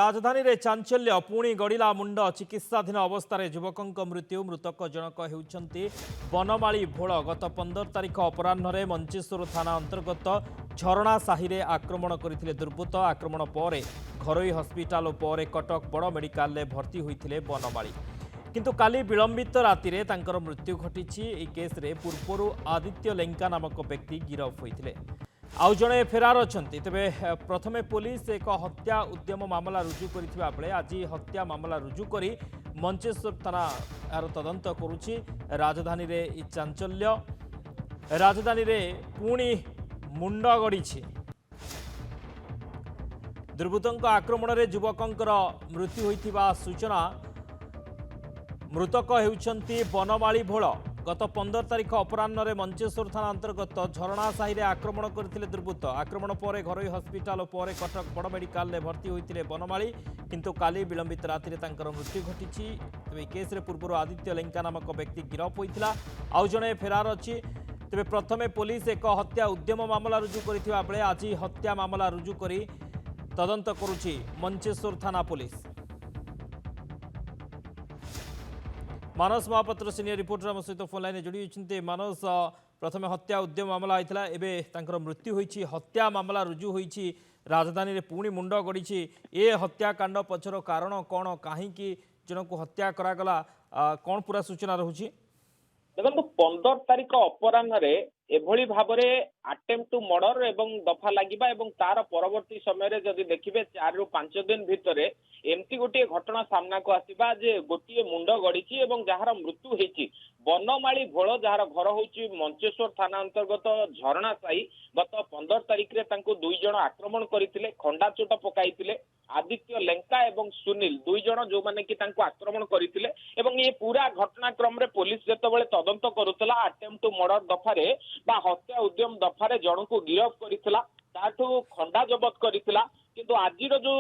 राजधानी रे चांचल्य पुणी गड़िला मुंड चिकित्साधीन अवस्था युवक मृत्यु मृतक जनक होउछंती बनमाली भोल गत 15 तारिख अपराह्न मंचेश्वर थाना अंतर्गत झरणा साहि रे आक्रमण करथिले दुर्बृत्त। आक्रमण पर घरोई हस्पिटाल और कटक बड़ मेडिकल भर्ती होइथिले बनमाली, किंतु काली विलंबित राति रे तांकर मृत्यु घटिछि। ए केस रे पूर्वरु आदित्य लेंका नामक व्यक्ति गिरफ होइथिले, आउ जड़े फेरार अच्छा। तेबे प्रथमे पुलिस एक हत्या उद्यम मामला रुजु करथिबा बेले आज हत्या मामला रुजु करी मंचेश्वर थाना यार तदंत करुछि। राजधानी रे चांचल्य, राजधानी रे पुणी मुंड गड़िछि। दुर्बृत्तों आक्रमण रे युवकंकर मृत्यु होइथिबा सूचना। मृतक हेउछंती बनमाली भोल। गत 15 तारिख अपराह्न मंचेश्वर थाना अंतर्गत झरणा साहि रे आक्रमण करथिले दुर्बृत्त। आक्रमण पर घरोई हस्पिटाल और कटक बड़ मेडिकल भर्ती होइथिले बनमाली, किंतु काली विलंबित राति रे तांकर मृत्यु घटिछि। तेबे केस रे पूर्व आदित्य लेंका नामक व्यक्ति गिरफ होइथिला, आउ जणे फेरार अछि। तेबे प्रथमे पुलिस एक हत्या उद्यम मामला रुजु करथिबा बेले आज हत्या मामला रुजु करी तदंत करुछि मंचेश्वर थाना पुलिस। मानस महापात्र सीनियर रिपोर्टर आम सहित फोन लाइन जोड़ी होती। मानस, प्रथम हत्या उद्यम मामला होता एवं मृत्यु होती, हत्या मामला रुजु होती, राजधानी रे पुणी मुंड गड़ी। ए हत्याकांड पछर कारण कौन, कहीं जन को हत्या करागला, कौन पूरा सूचना रोचे? देखो 15 तारिख अपराह्न एभली भाव अटेम्प्ट टू मर्डर एवं दफा लगिबा एवं तार परवर्ती समय जदि देखिबे 4 ରୁ 5 दिन भितर एमती गोटे घटना सामना को आसीबा जे गोटे मुंड गड़िछि एवं जहार मृत्यु होइछि बनमाली भोल, जार घर होउछि मंचेश्वर थाना अंतर्गत झरणा साही। गत 15 तारिख रे तांको 2 जण आक्रमण करथिले, खंडा चोट पकाइथिले। आदित्य लेंका एवं सुनील 2 जण जो माने कि तांको आक्रमण करथिले एवं ये पूरा घटनाक्रम रे पुलिस जेतेबेले तदंत करुतला अटेम्प्ट टू मर्डर दफारे बा हत्या उद्यम दफारे जणको गिरफ करितला, ताठू खंडा जबत करितला। किंतु आज जो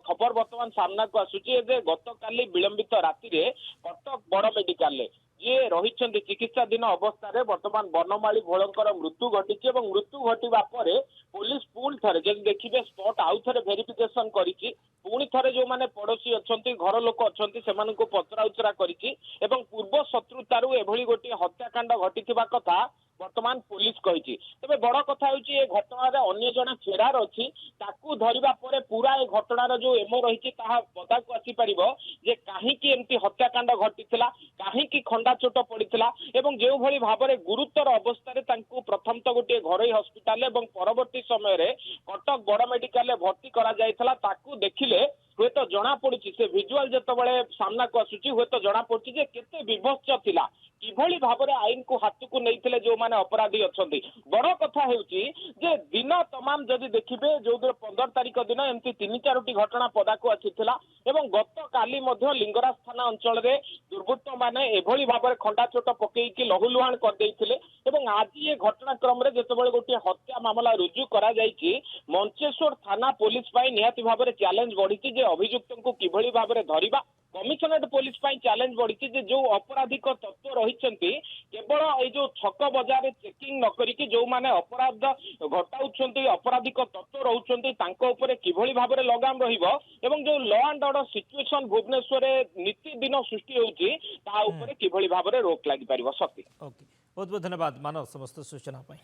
खबर वर्तमान सामना को आसुची जे गतकाली विलंबित राति रे कटक बड़ मेडिकल जे रही चिकित्साधीन अवस्था वर्तमान बनमाली भोलंकर मृत्यु घटी। मृत्यु घटवा पर पुलिस पुणी थे जब देखिए स्पॉट आउ थे भेरिफिकेशन करिछि। पुणी थे जो माने पड़ोशी अच्छा घर लोक अच्छा से पचरा उचरा करिछि एवं पूर्व शत्रुतारू एभली गोटे हत्याकांड घटी कथा वर्तमान पुलिस कही। तेज बड़ कथा होची घटना अन्य जन फेरार अच्छी, ताकू धरिबा परे पूरा ए घटनार जो एमो रही पदा को आसी पारिबो जे काहीकि एमती हत्याकांड घटीथिला, काहीकि खंडा चोट पड़ीथिला एवं जो भली भाबरे गुरुतर अवस्था तांकू प्रथम तो गोटे घरोई हस्पिटाल एवं परवर्ती समय रे कटक बड़ मेडिकल भर्ती करा जायथला। ताकू देखिले हुए तो जना पड़ी से विजुआल जेतबेले सामना को आसुची हुए तो जना पड़ी जे केते विभत्स थिला, किभली भाबरे आईन को हाथ को नैथिले जो माने अपराधी अछंती। बड़ कथा हेउची जे दिन तमाम जदि देखिबे जो 15 तारिख दिन एमती 3-4टी घटना पदा को आसीथिला एवं गत काली मध्य लिंगराज थाना अंचल रे दुर्बृत्त माने एभली भाबरे खंडा चोट पकेइकी लहुलुहान कर देइथिले एवं आज ये घटनाक्रम रे जेतबेले गोटे हत्या मामला रुजु करा जायछि मंचेश्वर थाना पुलिस पाई निहाती भाबरे चैलेंज बढ़िछि जे अभियुक्तों को किभली भाबरे धरिबा। कमिशनरेट पुलिस पाई चैलेंज बढ़ी जो अपराधिक तत्व रही केवल ये जो छक बजार चेकिंग न करिकी जो माने अपराध घटाउछंती अपराधिक तत्व रहउछंती तांको ऊपर किभली भाबरे लगाम रहिबो एवं जो law and order situation Bhubaneswar नीति दिन सृष्टि होउची ता ऊपर किभली भाबरे रोक लागि पारिबो। शक्ति ओके, बहुत बहुत धन्यवाद मानव समस्त सूचना पाई।